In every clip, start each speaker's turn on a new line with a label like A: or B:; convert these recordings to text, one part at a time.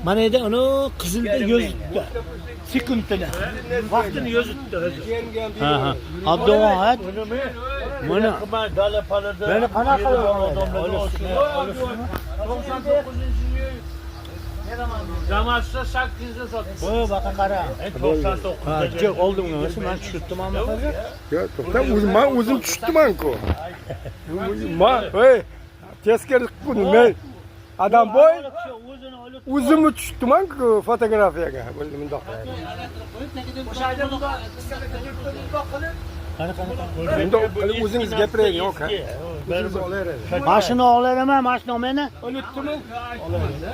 A: Mana endi uni qizilda yozitdi. Sekundda. Vaqtini yozitdi o'zi.
B: Ha ha. Abduvohid. Mana
A: dala palada.
B: Beni qanaqa
A: Zamasda 800 sotdi.
B: O baqa qara.
A: 99.
B: Ha, yo'q oldim emas, men tushdim amma hozir.
C: Yo'q, to'xtam, o'zim tushdiman-ku. Men, ey, teskari qildim men. Adam boy, o'zimni tushdiman-ku fotografiyaga. Bundoq. Bundoq qilib o'zingiz gapiring, yo'q ha. O'zingiz olavering.
B: Mashina olaman, mashina meni.
C: Unutdimi?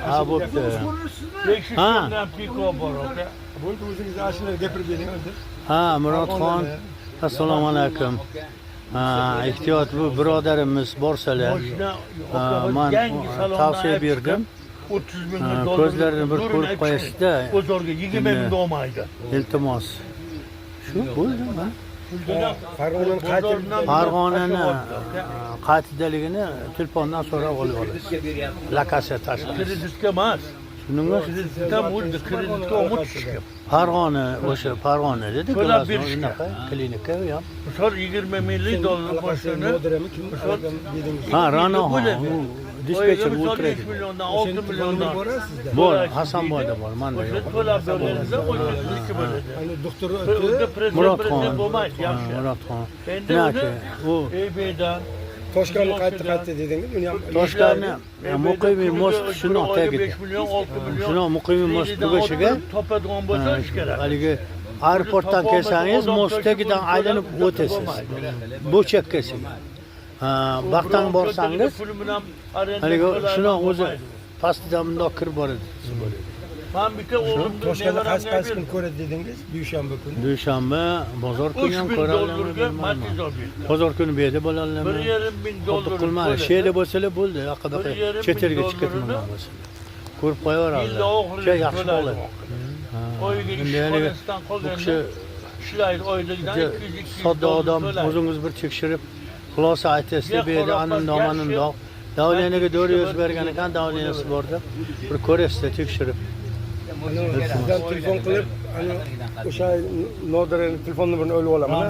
B: Ha, bo'pti.
A: 500 so'mdan piko bor aka.
C: Bo'ldi, o'zingiz ashulaga gapirib bering hozir.
B: Ha, Murodxon. Assalomu alaykum. Ha, ehtiyot bu birodarimiz borsalar. Men tavsiya berdim.
A: 30 ming dollar.
B: Ko'zlarini bir ko'rib qo'yasizda.
A: Bozorga 20 ming olmaydi.
B: Iltimos. Shu bo'ldimi?
C: Farg'onani qaytib
B: Farg'onani qaytidaligini telefondan so'rab olib olasiz. Lokatsiya tashqi.
A: Kreditga emas.
B: Shuningmi?
A: Kreditga bo'ldi, kreditga omad tushgan.
B: Farg'ona o'sha Farg'ona dedi,
A: To'lab berishgan.
B: klinika ham.
A: Misol 20 ming dollar mashina.
C: Nodirami kim dedingiz?
B: Ha, Rano. Dispetcher o'tiradi.
A: 5 milliondan 6 milliondan
C: borasizda.
B: Bor, Hasanboyda bor, menda yo'q.
A: to'lab beriladi, o'sha bo'ladi.
C: Ani doktor
B: Murodxon.
A: bo'lmaydi, yaxshi.
B: Murodxon.
A: Endi
B: Naki, u
A: eBaydan
C: Toshkentni qaytdi dedingiz, uni ham
B: Toshkentni muqimiy most shuni tagida.
A: 5 million, 6 million.
B: Shuni muqimiy most tugashiga
A: topadigan bo'lsa ish kerak.
B: haligi aeroportdan kelsangiz most tagidan aylanib o'tasiz. Bu chekkasiga. Vaqtdan borsangiz, haligi shuni o'zi pastidan bundoq kirib boradi.
A: Men bitta o'g'limni
C: Toshkentda qaysi kun ko'radi dedingiz? Dushanba kuni.
B: Dushanba, bozor kuni ham
A: 3000
B: ko'ramiz.
A: dollarga matizor berdi.
B: Bozor kuni bu yerda bo'ladimi?
A: 1,5 ming dollar.
B: Qilmadi. She'rda bo'lsalar bo'ldi. Yoqqa chet elga chiqib turgan bo'lsa. Ko'rib qo'yaveradi. Shu yaxshi bo'ladi.
A: Oyiga ishxonasidan qolganda ishlaydi oyligidan 200
B: sodda odam o'zingiz bir tekshirib xulosa aytasiz deb edi anundoq. Davleniga doğru yoz bergan ekan, davleniyasi bor deb bir ko'rasiz tekshirib.
C: Sizdan telefon qilib, o'sha Nodirani telefon nomerini olib olaman.